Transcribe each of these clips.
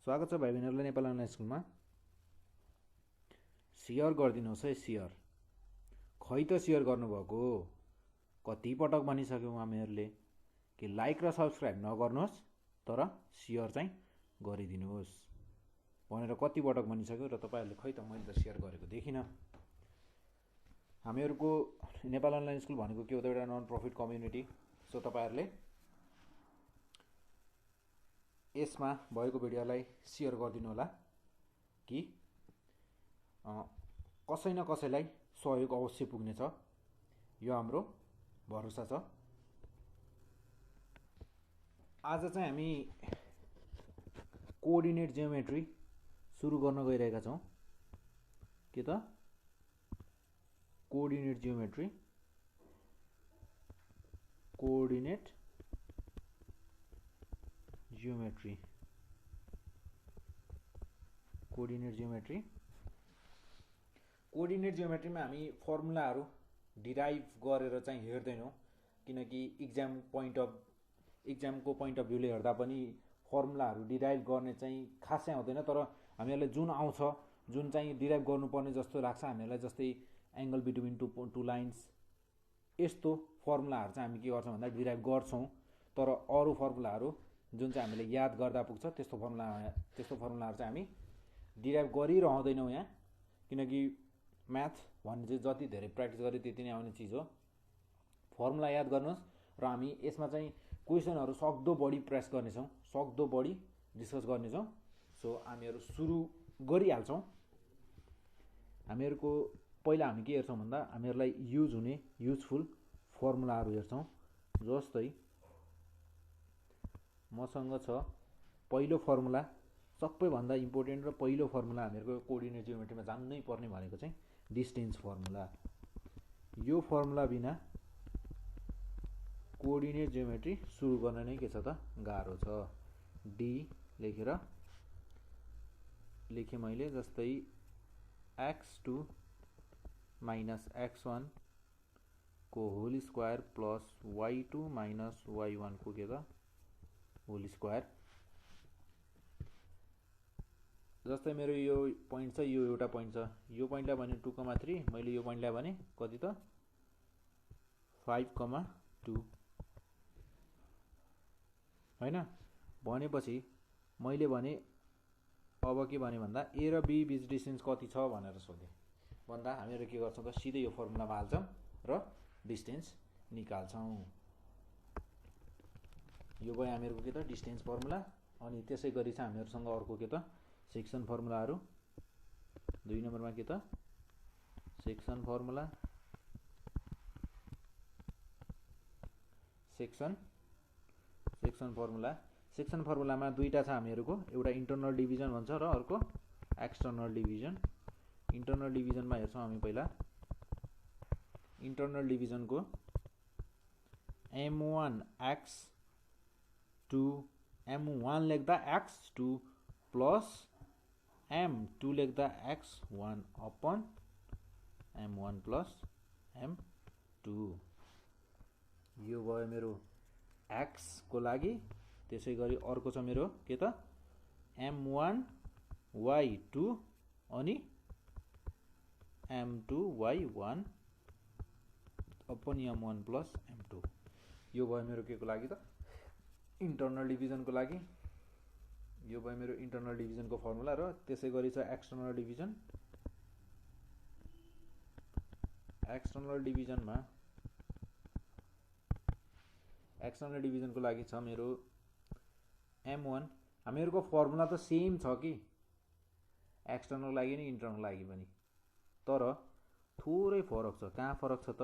स्वागत छ भाइ बहिनीहरूलाई नेपाल अनलाइन स्कुलमा। सेयर गरिदिनुहोस् है, सेयर। खै त सेयर गर्नुभएको, कति पटक भनिसक्यौँ हामीहरूले कि लाइक र सब्सक्राइब नगर्नुहोस्, तर सेयर चाहिँ गरिदिनुहोस् भनेर कति पटक भनिसक्यो र तपाईँहरूले खै त मैले त सेयर गरेको देखिनँ। हामीहरूको नेपाल अनलाइन स्कुल भनेको के हो त, एउटा नन प्रफिट कम्युनिटी। सो तपाईँहरूले यसमा भएको भिडियोलाई सेयर गरिदिनु होला कि कसै न कसैलाई सहयोग अवश्य पुग्नेछ, यो हाम्रो भरोसा छ। आज चाहिँ हामी कोअर्डिनेट जियोमेट्री सुरु गर्न गइरहेका छौँ। के त coordinate geometry, coordinate geometry, coordinate geometry. Coordinate जियोमेट्रीमा हामी फर्मुलाहरू डिराइभ गरेर चाहिँ हेर्दैनौँ, किनकि इक्जामको पोइन्ट अफ भ्यूले हेर्दा पनि फर्मुलाहरू डिराइभ गर्ने चाहिँ खासै आउँदैन। तर हामीहरूलाई जुन आउँछ, जुन चाहिँ डिराइभ गर्नुपर्ने जस्तो लाग्छ हामीहरूलाई, जस्तै एङ्गल बिट्विन टु लाइन्स, यस्तो फर्मुलाहरू चाहिँ हामी के गर्छौँ भन्दा डिराइभ गर्छौँ। तर अरू फर्मुलाहरू जुन चाहिँ हामीले याद गर्दा पुग्छ, त्यस्तो फर्मुलाहरू चाहिँ हामी डिराइभ गरिरहँदैनौँ यहाँ, किनकि म्याथ भन्ने चाहिँ जति धेरै प्र्याक्टिस गरे त्यति नै आउने चिज हो। फर्मुला याद गर्नुहोस् र हामी यसमा चाहिँ क्वेसनहरू सक्दो बढी प्रेस गर्नेछौँ, सक्दो बढी डिस्कस गर्नेछौँ। सो हामीहरू सुरु गरिहाल्छौँ। हामीहरूको पहिला हामी के हेर्छौँ भन्दा हामीहरूलाई युज हुने युजफुल फर्मुलाहरू हेर्छौँ। जस्तै मसँग छ पहिलो फर्मुला, सबैभन्दा इम्पोर्टेन्ट र पहिलो फर्मुला हामीहरूको कोअर्डिनेट जियोमेट्रीमा जान्नै पर्ने भनेको चाहिँ डिस्टेन्स फर्मुला। यो फर्मुला बिना कोअर्डिनेट जियोमेट्री सुरु गर्न नै के छ त गाह्रो छ। डी लेखेँ मैले, जस्तै x2 माइनस x1 को whole square plus y2 minus y1 को के त होल स्क्वायर। जस्तै मेरो यो पोइन्ट छ, यो एउटा पोइन्ट छ, यो पोइन्टलाई भने 2,3, मैले यो पोइन्टलाई भने कति त 5,2 होइन। भनेपछि मैले भने अब के भने भन्दा ए र बी बीच डिस्टेन्स कति छ भनेर सोधेँ भन्दा हामीहरू के गर्छौँ त सिधै यो फर्मुलामा हाल्छौँ र डिस्टेन्स निकाल्छौँ। यो भयो हामीहरूको के त डिस्टेन्स फर्मुला। अनि त्यसै गरी चाहिँ हामीहरूसँग अर्को के त सेक्सन फर्मुलाहरू। 2 नम्बरमा के त सेक्सन फर्मुला, सेक्सन फर्मुलामा दुईटा छ हामीहरूको, एउटा इन्टरनल डिभिजन भन्छ र अर्को एक्सटर्नल डिभिजन। इन्टरनल डिभिजनमा हेर्छौँ हामी पहिला। इन्टरनल डिभिजनको m1 लेख्दा x2 प्लस m2 लेख्दा x1 upon m1 plus m2। यो भयो मेरो x को लागि। त्यसै गरी अर्को छ मेरो के त m1 y2 अनि m2 y1 upon m1 plus m2। यो भयो मेरो के को लागि त इन्टरनल डिभिजनको लागि। यो भयो मेरो इन्टरनल डिभिजनको फर्मुला। र त्यसै गरी छ एक्सटर्नल डिभिजन। एक्सटर्नल डिभिजनको लागि छ मेरो m1। हामीहरूको फर्मुला त सेम छ कि एक्सटर्नल लागि नि इन्टरनल लागि पनि, तर थोरै फरक छ। कहाँ फरक छ त,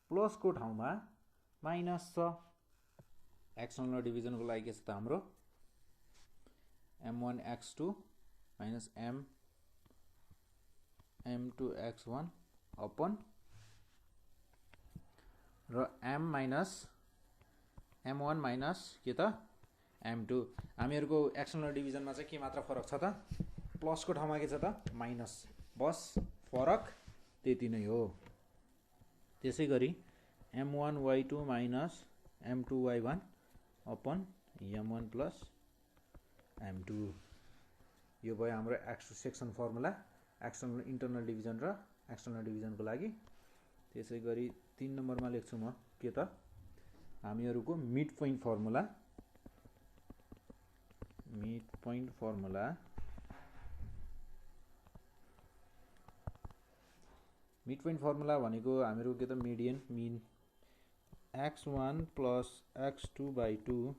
प्लसको ठाउँमा माइनस छ। एक्सटर्नल डिभिजनको लागि के छ त हाम्रो m1 x2 minus m2 x1 upon र m1 माइनस के त m2। हामीहरूको एक्सटर्नल डिभिजनमा चाहिँ के मात्र फरक छ त, प्लसको ठाउँमा के छ त माइनस, बस फरक त्यति नै हो। त्यसै गरी m1 y2 minus m2 y1 upon m1 plus m2। यो भयो हाम्रो section formula external internal division र एक्सटर्नल डिभिजनको लागि। त्यसै गरी 3 नम्बरमा लेख्छु म के त हामीहरुको मिड पोइन्ट फर्मुला भनेको हामीहरु के त median mean x1 plus x2 by 2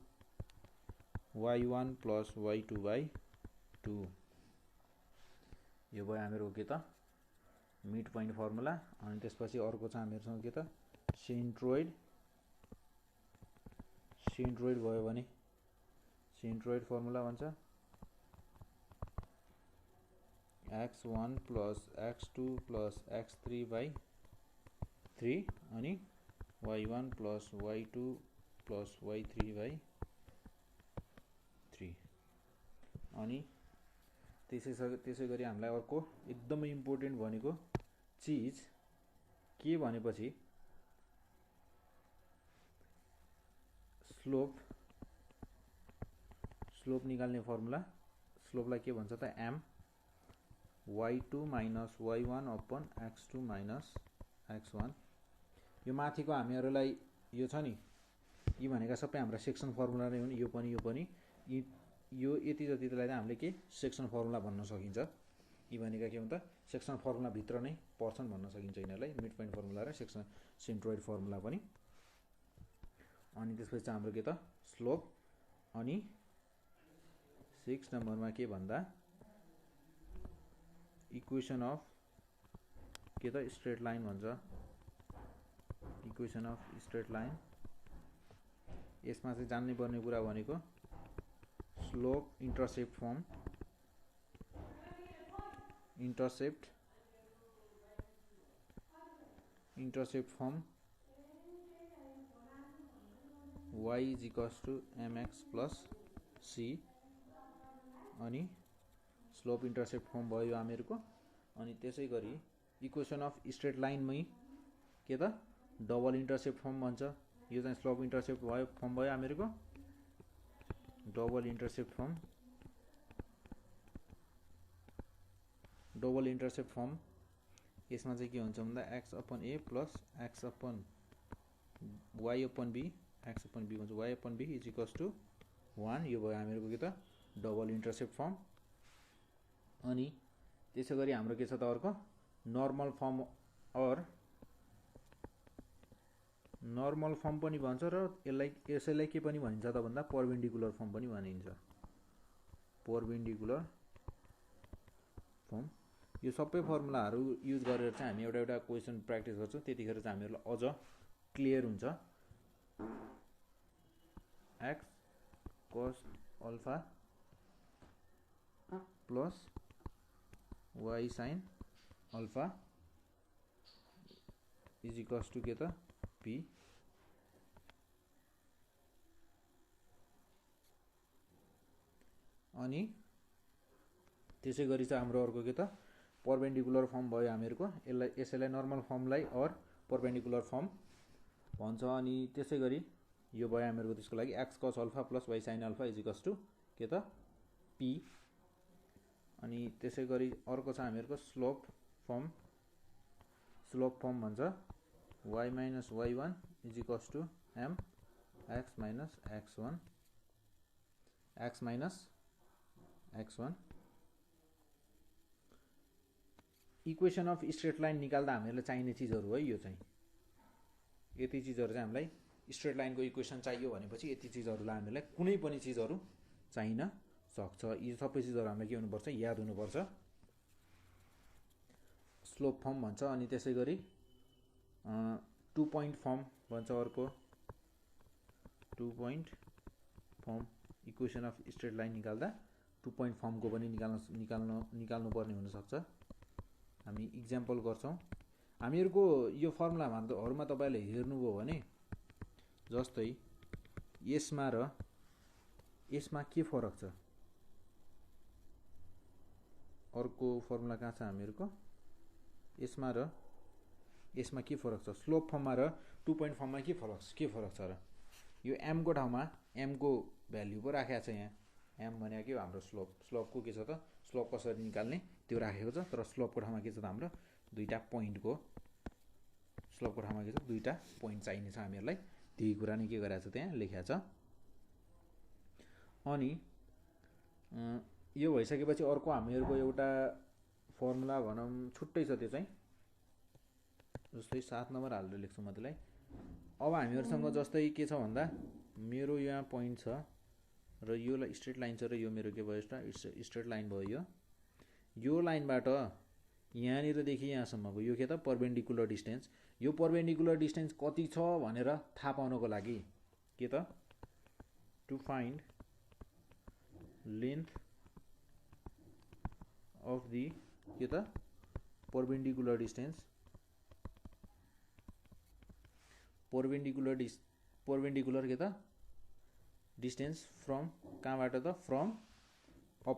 y1 plus y2 by 2 यो भयो हामीहरु के त मिड पोइन्ट फर्मुला। अनि त्यसपछि अर्को छ हामीहरुसँग के त सेन्ट्रोइड भयो भने सेन्ट्रोइड फर्मुला भन्छ x1 plus x2 plus x3 by 3 अनि y1 plus y2 plus y3 by 3 अनि त्यसै गरी हामीलाई अर्को एकदमै इम्पोर्टेन्ट भनेको चीज के भनेपछि स्लोप निकाल्ने फर्मुला। स्लोपलाई के भन्छ त m y2 minus y1 upon x2 minus x1। यो माथिको हामीहरुलाई यो छ नि यी भनेका सबै हाम्रो सेक्सन फर्मुला नै हुन्। यो पनि यो यति जतिलाई हामीले के सेक्सन फर्मुला भन्न सकिन्छ। यी भनेका के हुन् त सेक्सन फर्मुला भित्र नै पर्छन् भन्न सकिन्छ यिनीहरुलाई मिड पोइन्ट फर्मुला र सेक्सन सेन्ट्रोइड फर्मुला पनि। अनि त्यसपछि हाम्रो के त स्लोप। अनि 6 नम्बरमा के भन्दा इक्वेसन अफ के त स्ट्रेट लाइन भन्छ। इक्वेसन अफ स्ट्रेट लाइन यसमा चाहिँ जान्नै पर्ने कुरा भनेको slope intercept form y is equals to mx plus c अनि स्लोप इन्टरसेप्ट फर्म भयो हामीहरुको। अनि त्यसै गरी इक्वेसन अफ स्ट्रेट लाइनमै के त डबल इन्टरसेप्ट फर्म भन्छ। यो चाहिँ स्लोप इन्टरसेप्ट फर्म भयो हामीहरुको डबल इन्टरसेप्ट फर्म। यसमा चाहिँ के हुन्छ भन्दा x upon a plus x upon y upon b x upon b भन्छ y upon b is equals to 1। यो भयो हामीहरुको के त डबल इन्टरसेप्ट फर्म। अनि त्यसै गरी हाम्रो के छ त अर्को नर्मल फर्म पनि भन्छ र यसैलाई के पनि भनिन्छ त भन्दा परपेन्डिकुलर फर्म पनि भनिन्छ। परपेन्डिकुलर फर्म यो सबै फर्मुलाहरु युज गरेर चाहिँ हामी एउटा क्वेशन प्र्याक्टिस गर्छौं। त्यतिखेर चाहिँ हामीहरुलाई अझ क्लियर हुन्छ। x cos alpha plus y sin alpha is equals to के त p। अनि त्यसै गरी चाहिँ हाम्रो अर्को के त परपेन्डिकुलर फर्म भयो हामीहरुको। यसैलाई नर्मल फर्मलाई और परपेन्डिकुलर फर्म भन्छ। अनि त्यसै गरी यो भयो हामीहरुको त्यसको लागि x cos alpha plus y sin alpha is equals to के त p। अनि त्यसै गरी अर्को छ हामीहरुको स्लोप फर्म भन्छ y minus y1 is equals to m x minus x1। Equation of straight line निकाल्दा हामीहरुलाई चाहिने चीजहरु है। यो चाहिँ यति चीजहरु चाहिँ हामीलाई स्ट्रेट लाइनको इक्वेसन चाहियो भनेपछि यति चीजहरुलाई हामीलाई कुनै पनि चीजहरु चाहिन सक्छ। यी सबै चीजहरु हामीलाई के हुनुपर्छ याद हुनुपर्छ। स्लोप फर्म भन्छ। अनि त्यसै गरी 2 पोइन्ट फर्म भन्छ अर्को 2 point form. Equation of straight line निकाल्दा 2 पोइन्ट फर्मको पनि निकाल्नु पर्ने हुन सक्छ। हामी एक्जाम्पल गर्छौं। हामीहरुको यो फर्मुलाहरुमा तपाईले हेर्नुभयो भने जस्तै यसमा र यसमा के फरक छ। अर्को फर्मुला कहाँ छ हामीहरुको यसमा र यसमा के फरक छ। स्लोप फर्ममा र 2 पोइन्ट फर्ममा के फरक छ र यो m को ठाउँमा m को भ्यालु पो राखेको छ यहाँ एम भनेको के हो हाम्रो स्लोप स्लोपको के छ त स्लोप कसरी निकाल्ने त्यो राखेको छ तर स्लोपको ठाउँमा के छ त हाम्रो दुईटा पोइन्टको स्लोपको ठाउँमा के छ दुईटा पोइन्ट चाहिने छ हामीहरूलाई त्यही कुरा नै के गरेको छ त्यहाँ लेखेको छ अनि यो भइसकेपछि अर्को हामीहरूको एउटा फर्मुला भनौँ छुट्टै छ त्यो चाहिँ जस्तै 7 नम्बर हालेर लेख्छु म त्यसलाई अब हामीहरूसँग जस्तै के छ भन्दा मेरो यहाँ पोइन्ट छ र यो स्ट्रेट लाइन छ र यो मेरो के भयो त स्ट्रेट लाइन भयो यो लाइनबाट यहाँनिरदेखि यहाँसम्मको यो के त परपेन्डिकुलर डिस्टेन्स यो परपेन्डिकुलर डिस्टेन्स कति छ भनेर थाहा पाउनको लागि के त to find length of the के त परपेन्डिकुलर डिस्टेन्स परपेन्डिकुलर के त डिस्टेन्स फ्रम कहाँबाट त from a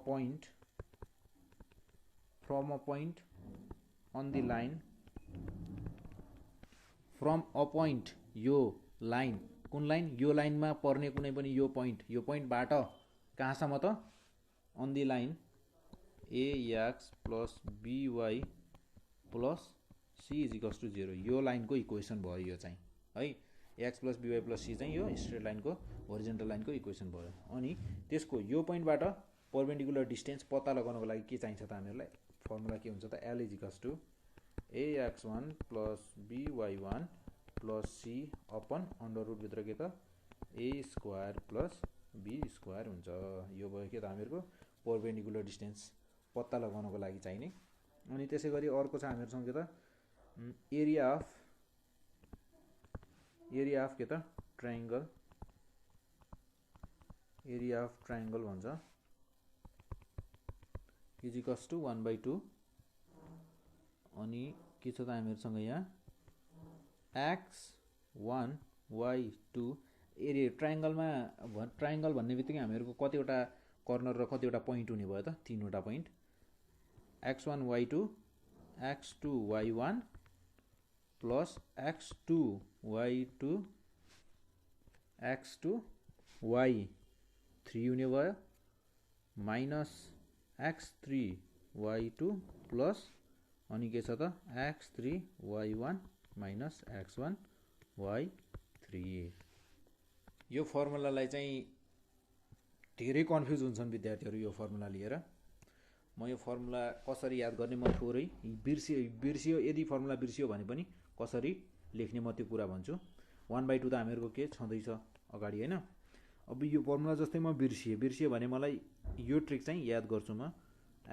point on the line from a point यो लाइन कुन लाइन यो लाइनमा पर्ने कुनै पनि यो पोइन्टबाट कहाँसम्म त on the line ax plus by plus c is equals to 0 यो लाइनको इक्वेसन भयो यो चाहिँ है x plus by plus c चाहिँ यो स्ट्रेट लाइनको होरिजेन्टल लाइनको इक्वेसन भयो अनि त्यसको यो पोइन्टबाट परपेन्डिकुलर डिस्टेन्स पत्ता लगाउनको लागि के चाहिन्छ त हामीहरूलाई फर्मुला के हुन्छ त l is equals to ax1 plus by1 plus c upon under root भित्र के त a square plus b square हुन्छ यो भयो के त हामीहरूको परपेन्डिकुलर डिस्टेन्स पत्ता लगाउनको लागि चाहिने अनि त्यसै गरी अर्को छ हामीहरूसँग के त एरिया अफ के त ट्रायंगल एरिया अफ ट्रायंगल भन्छ इज इक्वल्स टु 1/2 अनि के छ त हामीहरूसँग यहाँ x1 y2 एरिया ट्रायंगल भन्ने बित्तिकै हामीहरूको कतिवटा कर्नर र कतिवटा पोइन्ट हुने भयो त तीनवटा point x1 y2 x2 y1 plus x2 y2 x2 y3 हुने भयो माइनस x3 y2 प्लस अनि के छ त x3 y1 minus x1 y3 यो फर्मुलालाई चाहिँ धेरै कन्फ्युज हुन्छन् विद्यार्थीहरू यो फर्मुला लिएर म यो फर्मुला कसरी याद गर्ने म थोरै बिर्सियो यदि फर्मुला बिर्सियो भने पनि कसरी लेख्ने म त्यो कुरा भन्छु 1/2 त हामीहरूको के छँदैछ अगाडि हैन अब यो फर्मुला जस्तै म बिर्सियो भने मलाई यो ट्रिक चाहिँ याद गर्छु म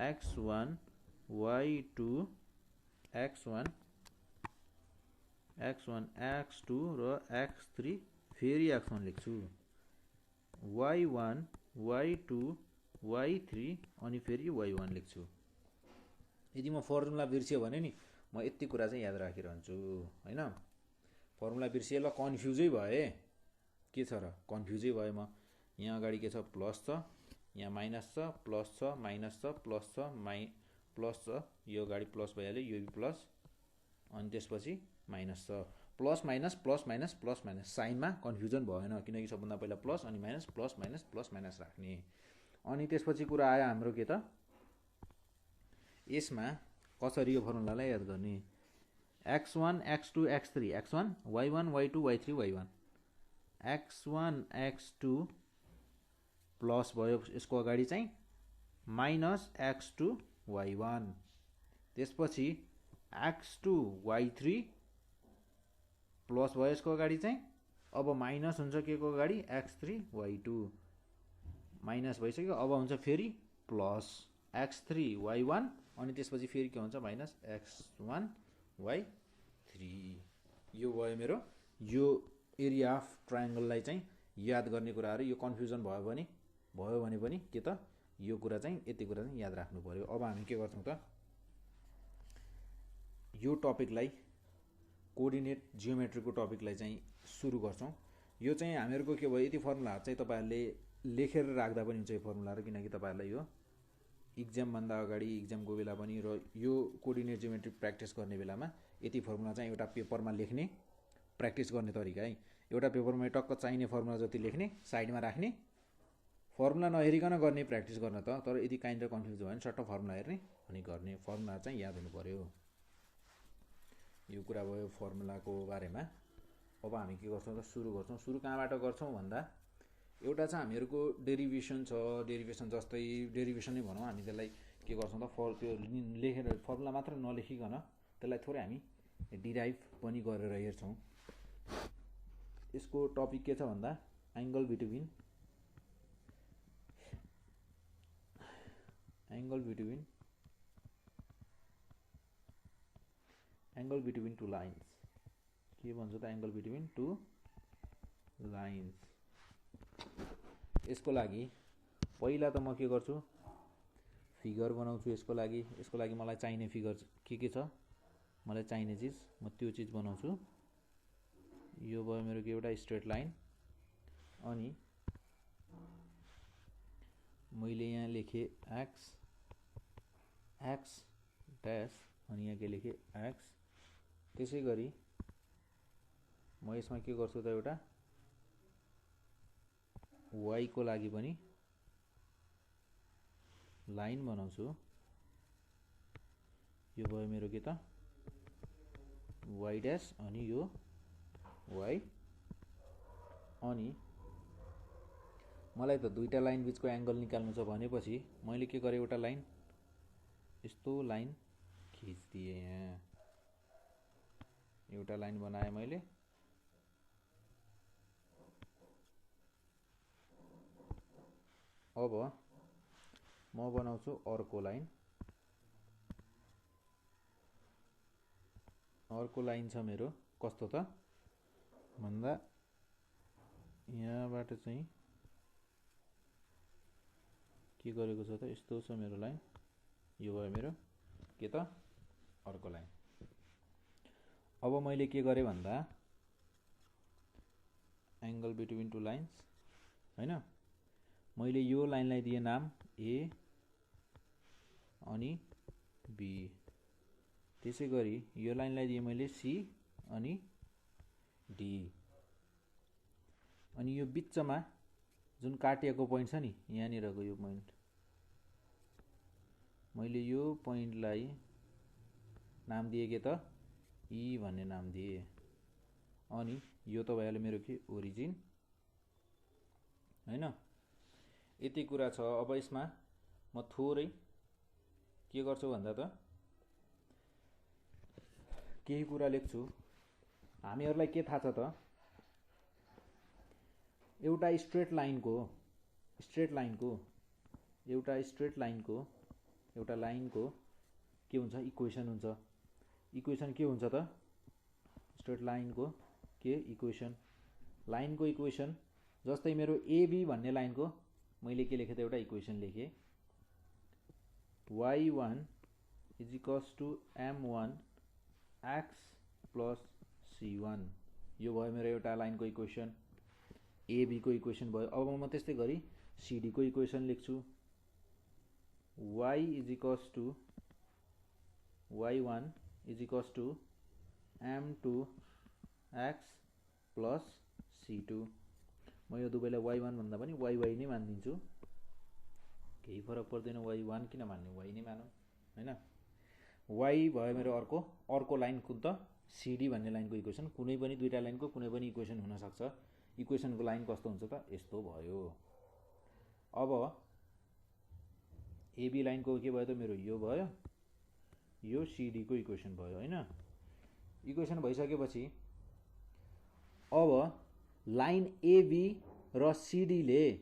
x1 y2 x1 x2 र x3 फेरि x1 लेख्छु y1 y2 y3 अनि फेरि y1 लेख्छु यदि म फर्मुला बिर्सियो भने नि म यति कुरा चाहिँ याद राखिरहन्छु हैन फर्मुला बिर्सिए ल कन्फ्युजै भए के छ र कन्फ्युजै भए म यहाँ अगाडि के छ प्लस छ यहाँ माइनस छ प्लस छ माइनस छ प्लस छ प्लस छ यो अगाडि प्लस भइहाल्यो यो प्लस अनि त्यसपछि माइनस छ प्लस माइनस साइनमा कन्फ्युजन भएन किनकि सबभन्दा पहिला प्लस अनि माइनस प्लस माइनस राख्ने अनि त्यसपछि कुरा आयो हाम्रो के त यसमा कसरी यो फर्मुलालाई याद गर्ने x1 x2 x3 x1 y1 y2 y3 y1 x1 x2 plus भयो यसको अगाडि चाहिँ माइनस x2 y1 त्यसपछि x2 y3 प्लस भयो यसको अगाडि चाहिँ अब माइनस हुन्छ के को अगाडि x3 y2 माइनस भइसक्यो अब हुन्छ फेरि प्लस x3 y1 अनि त्यसपछि फेरि के हुन्छ माइनस x1 y3 यो भयो मेरो यो एरिया अफ ट्रायंगललाई चाहिँ याद गर्ने कुराहरु यो कन्फ्युजन भयो भने पनि के त यो कुरा चाहिँ यति कुरा चाहिँ याद राख्नु पर्यो अब हामी के गर्छौं त यो टपिकलाई कोअर्डिनेट जियोमेट्रीको टपिकलाई चाहिँ सुरु गर्छौं यो चाहिँ हामीहरुको के भयो यति फर्मुलाहरु चाहिँ तपाईहरुले लेखेर राख्दा पनि हुन्छ यो फर्मुलाहरु किनकि तपाईहरुलाई यो एक्जाम भन्दा अगाडि एक्जामको बेला पनि र यो कोअर्डिनेट जियोमेट्री प्र्याक्टिस गर्ने बेलामा यति फर्मुला चाहिँ एउटा पेपरमा लेख्ने प्र्याक्टिस गर्ने तरिका है एउटा पेपरमा टक्क चाहिने फर्मुला जति लेख्ने साइडमा राख्ने फर्मुला नहेरिकन गर्ने प्र्याक्टिस गर्न त, तर यदि काइन्ड र कन्फ्युज भयो भने सट्ट फर्मुला हेर्ने अनि गर्ने। फर्मुला चाहिँ याद हुनु पर्यो। यो कुरा भयो फर्मुलाको बारेमा। अब हामी के गर्छौँ त, सुरु गर्छौँ। सुरु कहाँबाट गर्छौँ भन्दा एउटा चाहिँ हामीहरूको डेरिभेसन छ। डेरिभेसन जस्तै डेरिभेसन नै भनौँ, हामी त्यसलाई के गर्छौँ त, त्यो लेखेर फर्मुला मात्र नलेखिकन त्यसलाई थोरै हामी डिराइभ पनि गरेर हेर्छौँ। यसको टपिक के छ भन्दा एङ्गल बिट्विन टु लाइन्स। के भन्छ त, एङ्गल बिट्विन टु लाइन्स। यसको लागि पहिला त म के गर्छु, फिगर बनाउँछु। यसको लागि मलाई चाहिने फिगर के छ, मलाई चाहिने चिज म त्यो चिज बनाउँछु। यो भयो मेरो के एउटा स्ट्रेट लाइन। अनि मैले यहाँ लेखेँ एक्स ड्यास, अनि यहाँ के लेखेँ एक्स। त्यसै गरी म यसमा के गर्छु त, एउटा वाई को लागि पनि लाइन बनाउँछु। यो भयो मेरो के त, वाई ड्यास, अनि यो वाई। अनि मलाई त दुईटा लाइन बिचको एङ्गल निकाल्नु छ भनेपछि मैले के गरेँ, एउटा लाइन यस्तो लाइन खिचिदिएँ। यहाँ एउटा लाइन बनाएँ मैले। अब म बनाउँछु अर्को लाइन। अर्को लाइन छ मेरो कस्तो त भन्दा यहाँबाट चाहिँ के गरेको छ त, यस्तो छ मेरो लाइन। यो भयो मेरो के त, अर्को लाइन। अब मैले के गरेँ भन्दा एङ्गल बिट्विन टु लाइन्स हैन, मैले यो लाइनलाई दिएँ नाम ए अनि बी। त्यसै गरी यो लाइनलाई दिएँ मैले सी अनि डी। अनि यो बिचमा जुन काटिएको पोइन्ट छ नि, यहाँनिरको यो पोइन्ट, मैले यो पोइन्टलाई नाम दिएँ के त, ई भन्ने नाम दिएँ। अनि यो त भइहाल्यो मेरो के, ओरिजिन हैन। यति कुरा छ। अब यसमा म थोरै के गर्छु भन्दा त केही कुरा लेख्छु। हामीहरूलाई के थाहा छ त, एउटा स्ट्रेट लाइनको के हुन्छ, इक्वेसन हुन्छ। इक्वेसन के हुन्छ त, स्ट्रेट लाइनको के इक्वेसन, लाइनको इक्वेसन। जस्तै मेरो एबी भन्ने लाइनको मैले के लेखेँ त, एउटा equation लेखेँ, y1 = m1 x + c1। यो भयो मेरो एउटा लाइनको इक्वेसन, एबी को इक्वेसन भयो। अब म त्यस्तै गरी सिडी को इक्वेसन लेख्छु, y1 = m2 x + c2। म यो दुवैलाई y1 भन्दा पनि y नै मानिदिन्छु, केही फरक पर्दैन। y1 किन मान्ने, y नै मानौँ हैन। y भयो मेरो अर्को लाइन कुन त, सिडी भन्ने लाइनको इक्वेसन। कुनै पनि दुईटा लाइनको कुनै पनि इक्वेसन हुन सक्छ। इक्वेसनको लाइन कस्तो हुन्छ त, यस्तो भयो। अब एबी लाइनको के भयो त मेरो, यो भयो, यो सिडी को इक्वेसन भयो हैन। इक्वेसन भइसकेपछि अब लाइन एबी र सिडीले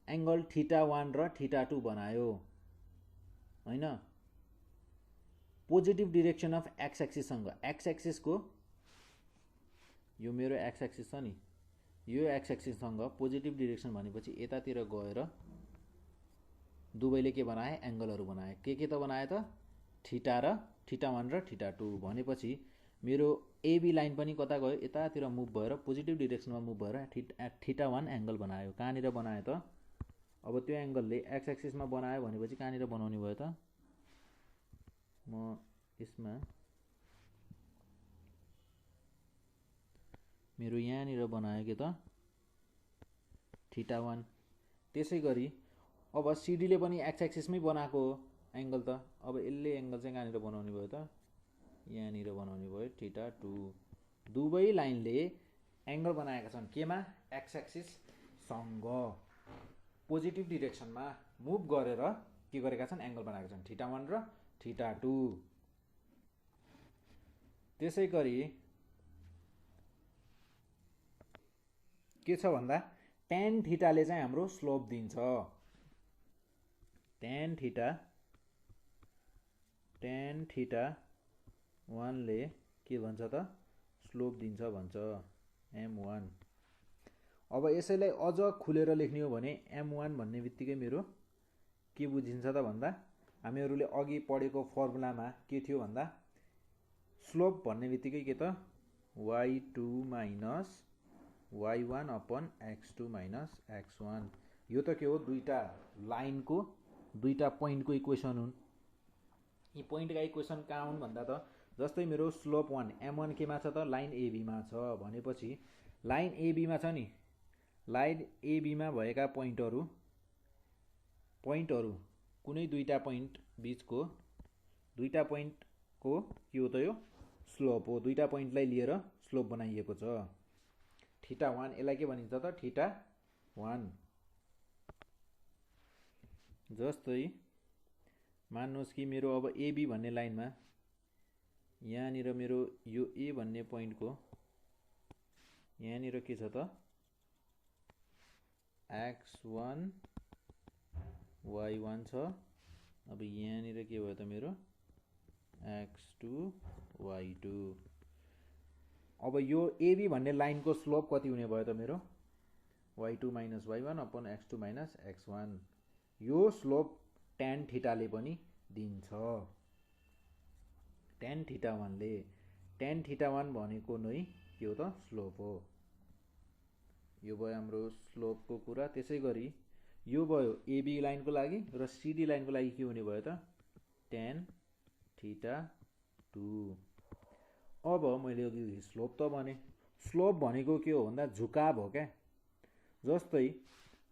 एङ्गल θ1 र θ2 बनायो हैन। पोजिटिभ डिरेक्सन अफ एक्स एक्सिससँग, एक्स एक्सिसको यो मेरो एक्स एक्सिस छ नि, यो एक्स एक्सिससँग पोजिटिभ डिरेक्सन भनेपछि यतातिर गएर दुवैले के बनाए, एङ्गलहरू बनाए। के त बनाए त, θ1 र θ2 भनेपछि मेरो एबी लाइन पनि कता गयो, यतातिर मुभ भएर पोजिटिभ डिरेक्सनमा मुभ भएर θ1 एङ्गल बनायो। कहाँनिर बनायो त, अब त्यो एङ्गलले एक्स एक्सिसमा बनायो भनेपछि कहाँनिर बनाउने भयो त, म यसमा मेरो यहाँनिर बनायो के त, θ1। त्यसै गरी अब सिडीले पनि एक्स एक्सिसमै बनाएको हो एङ्गल त। अब यसले एङ्गल चाहिँ कहाँनिर बनाउने भयो त, यहाँनिर बनाउने भयो थीटा 2। दुवै लाइनले एङ्गल बनाएका छन् केमा, एक्स एक्सिससँग पोजिटिभ डिरेक्सनमा मुभ गरेर के गरेका छन्, एङ्गल बनाएका छन् थीटा 1 र थीटा 2। त्यसै गरी के छ भन्दा tan थीटाले चाहिँ हाम्रो स्लोप दिन्छ। tan थीटा 1 ले के भन्छ त, स्लोप दिन्छ भन्छ m1। अब यसैलाई अझ खुलेर लेख्ने हो भने m1 भन्ने बित्तिकै मेरो के बुझिन्छ त भन्दा, हामीहरूले अघि पढेको फर्मुलामा के थियो भन्दा स्लोप भन्ने बित्तिकै के त y2 minus y1 upon x2 minus x1। यो त के हो, दुईटा लाइनको दुईटा पोइन्टको इक्वेसन हुन्। यी पोइन्टका इक्वेसन कहाँ हुन् भन्दा त जस्तै मेरो स्लोप 1 m1 केमा छ त, लाइन एबीमा छ भनेपछि लाइन एबीमा छ नि, लाइन एबीमा भएका पोइन्टहरू कुनै दुईटा पोइन्ट बिचको दुईटा पोइन्टको के हो त, यो स्लोप हो। दुईटा पोइन्टलाई लिएर स्लोप बनाइएको छ थीटा 1। यसलाई के भनिन्छ त, थीटा 1। जस्तै मान्नुहोस् कि मेरो अब एबी भन्ने लाइनमा यहाँनिर मेरो यो ए भन्ने पोइन्टको यहाँनिर के छ त, x1 y1 छ। अब यहाँनिर के भयो त मेरो x2 y2। अब यो एबी भन्ने लाइनको स्लोप कति हुने भयो त मेरो y2 minus y1 upon x2 minus x1। यो स्लोप tan थीटाले पनि दिन्छ। tan थीटा 1 ले, tan थीटा 1 भनेको नै के हो त, स्लोप हो। यो भयो हाम्रो स्लोपको कुरा। त्यसै गरी यो भयो एबी लाइनको लागि र सिडी लाइनको लागि के हुने भयो त, tan थीटा 2। अब मैले अघि स्लोप त भने, स्लोप भनेको के हो भन्दा झुकाव हो क्या। जस्तै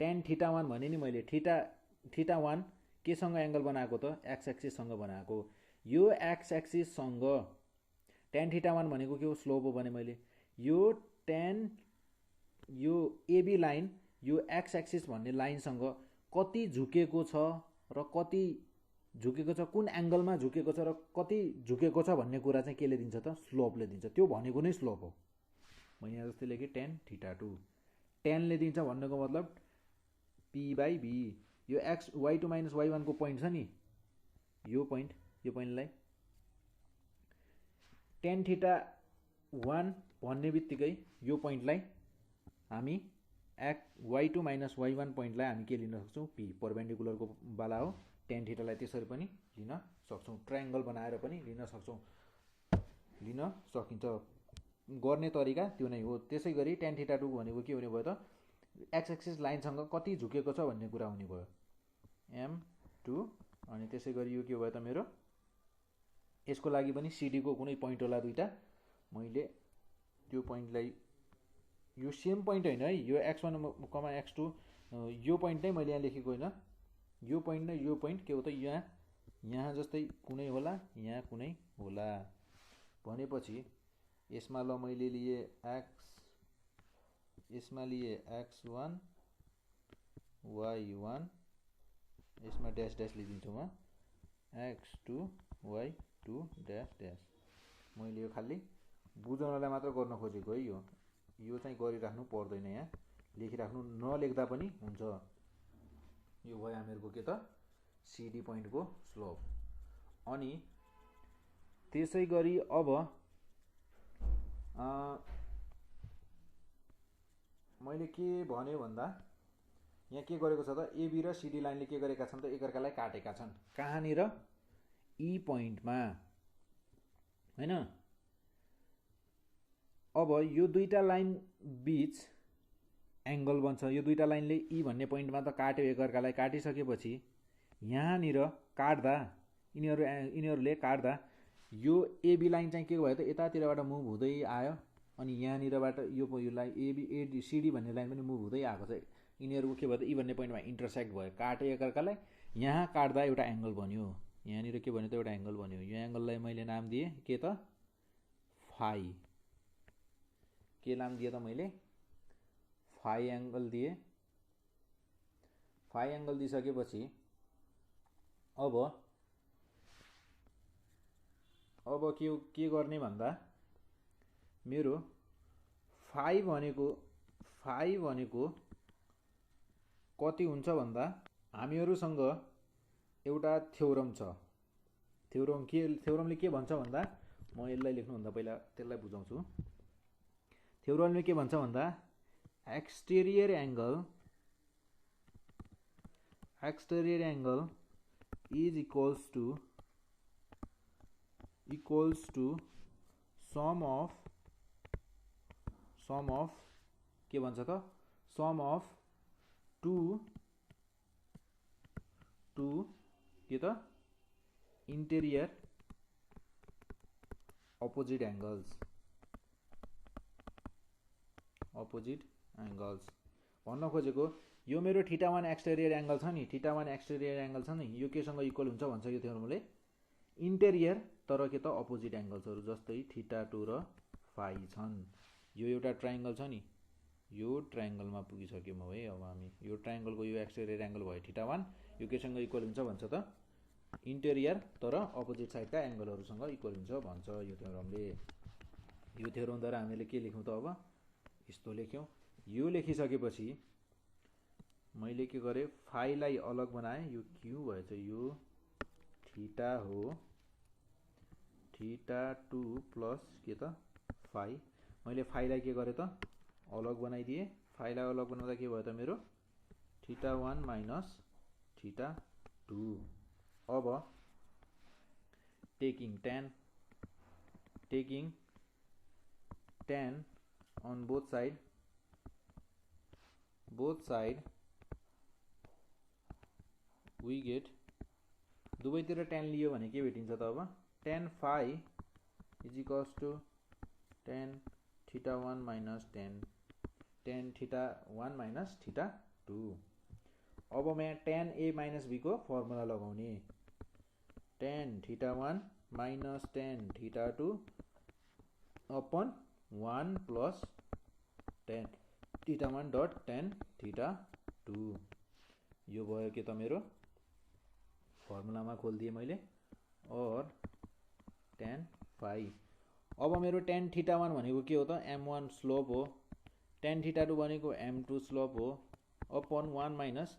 tan थीटा 1 भने नि मैले, थीटा 1 केसँग एङ्गल बनाएको त, एक्स एक्सिससँग बनाएको। यो एक्स एक्सिससँग tan थीटा 1 भनेको के हो, स्लोप हो भने मैले यो एबी लाइन यो एक्स एक्सिस भन्ने लाइनसँग कति झुकेको छ र कति झुकेको छ, कुन एङ्गलमा झुकेको छ र कति झुकेको छ भन्ने कुरा चाहिँ केले दिन्छ त, स्लोपले दिन्छ। त्यो भनेको नै स्लोप हो। म यहाँ जस्तै लेखेँ tan थीटा 2। tanले दिन्छ भन्नुको मतलब p/b। यो y2 माइनस y1 को पोइन्ट छ नि, यो पोइन्टलाई tan थीटा 1 भन्ने बित्तिकै यो पोइन्टलाई हामी y2 माइनस y1 पोइन्टलाई हामी के लिन सक्छौँ, p परपेन्डिकुलरको बाला हो। tan थीटालाई त्यसरी पनि लिन सक्छौँ, ट्रायङ्गल बनाएर पनि लिन सकिन्छ। गर्ने तरिका त्यो नै हो। त्यसै गरी tan थीटा 2 भनेको के हुने भयो त, एक्स एक्सिस लाइनसँग कति झुकेको छ भन्ने कुरा हुने भयो m2। अनि त्यसै गरी यो के भयो त मेरो, यसको लागि पनि सिडीको कुनै पोइन्ट होला दुईटा, मैले त्यो पोइन्टलाई यो सेम पोइन्ट होइन है, यो x1 कमा x2 यो पोइन्ट नै मैले यहाँ लेखेको होइन। यो पोइन्ट नै यो पोइन्ट के हो त, यहाँ जस्तै कुनै होला, यहाँ कुनै होला भनेपछि यसमा ल मैले लिए x1 y1, यसमा ड्यास ड्यास लिइदिन्छु म, x2 y2 ड्यास ड्यास। मैले यो खालि बुझाउनलाई मात्र गर्न खोजेको है। यो चाहिँ गरिराख्नु पर्दैन, यहाँ लेखिराख्नु, नलेख्दा पनि हुन्छ। यो भयो हामीहरूको के त, सिडी पोइन्टको स्लोप। अनि त्यसै गरी अब मैले के भन्यो भन्दा यहाँ के गरेको छ त, एबी र सिडी लाइनले के गरेका छन् त, एकअर्कालाई काटेका छन्। कहाँनिर, ई पोइन्टमा हैन। अब यो दुईटा लाइन बीच एङ्गल बन्छ। यो दुईटा लाइनले ई भन्ने पोइन्टमा त काट्यो एकअर्कालाई। काटिसकेपछि यहाँनिर काट्दा यिनीहरूले काट्दा यो एबी लाइन चाहिँ के भयो त, यतातिरबाट मुभ हुँदै आयो। अनि यहाँनिरबाट यो लाइन एबी सिडी भन्ने लाइन पनि मुभ हुँदै आएको छ। यिनीहरूको के भयो त भन्ने पोइन्टमा इन्टरसेक्ट भयो, काटे एकअर्कालाई। यहाँ काट्दा एउटा एङ्गल बन्यो, यहाँनिर के भन्यो त एउटा एङ्गल बन्यो। यो एङ्गललाई मैले नाम दिएँ के त फाई। के नाम दिएँ त मैले फाई एङ्गल दिएँ। फाई एङ्गल दिइसकेपछि अब के गर्ने भन्दा मेरो फाई भनेको कति हुन्छ भन्दा हामीहरूसँग एउटा थ्योरम छ। थ्योरमले के भन्छ भन्दा म यसलाई लेख्नुभन्दा पहिला त्यसलाई बुझाउँछु। थ्योरमले के भन्छ भन्दा exterior angle is equals to sum of के भन्छ त सम अफ टु के त इन्टेरियर अपोजिट एङ्गल्स भन्न खोजेको यो मेरो θ1 एक्सटेरियर एङ्गल छ नि, θ1 एक्सटेरियर एङ्गल छ नि, यो केसँग इक्वल हुन्छ भन्छ यो थ्योरमले इन्टेरियर तर के त अपोजिट एङ्गल्सहरू जस्तै θ2 र फाई छन्। यो एउटा ट्रायङ्गल छ नि, यो ट्रायङ्गलमा पुगिसक्यौँ है। अब हामी यो ट्रायङ्गलको यो एक्सटेरियर एङ्गल भयो θ1, यो केसँग इक्वल हुन्छ भन्छ त इन्टेरियर तर अपोजिट साइडका एङ्गलहरूसँग इक्वल हुन्छ भन्छ यो थ्योरमले। यो थ्योरमद्वारा हामीले के लेख्यौँ त अब यस्तो लेख्यौँ। यो लेखिसकेपछि मैले के गरेँ फाईलाई अलग बनाएँ, यो क्यू भएछ, यो थीटा हो, θ2 प्लस के त फाई। मैले फाईलाई के गरेँ त अलग बनाइदिएँ। फाईलाई अलग बनाउँदा के भयो त मेरो θ1 माइनस θ2। अब taking tan on both side we get दुवैतिर tan लियो भने के भेटिन्छ त अब tan phi is equals to tan θ1 minus tan θ1 minus θ2। अब म tan a माइनस b को फर्मुला लगाउने, tan θ1 minus tan θ2 upon 1 plus tan θ1 dot tan θ2। यो भयो के त मेरो फर्मुलामा खोलिदिएँ मैले और tan फाई। अब मेरो tan θ1 भनेको के हो त m1 स्लोप हो, tan θ2 भनेको m2 स्लोप हो, upon 1 minus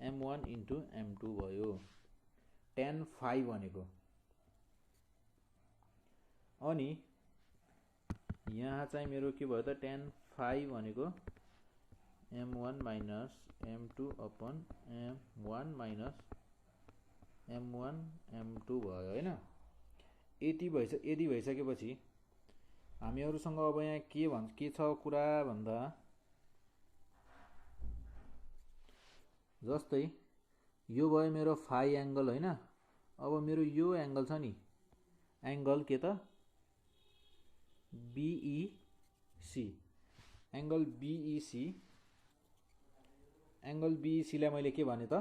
m1 into m2 भयो tan फाई भनेको। अनि यहाँ चाहिँ मेरो के भयो त tan फाई भनेको m1 minus m2 upon m1 minus m1 m2 भयो हैन। यति भइसकेपछि हामीहरूसँग अब यहाँ के छ कुरा भन्दा जस्तै यो भयो मेरो फाई एङ्गल हैन। अब मेरो यो एङ्गल छ नि, एङ्गल के त BEC, एङ्गल BEC लाई मैले के भने त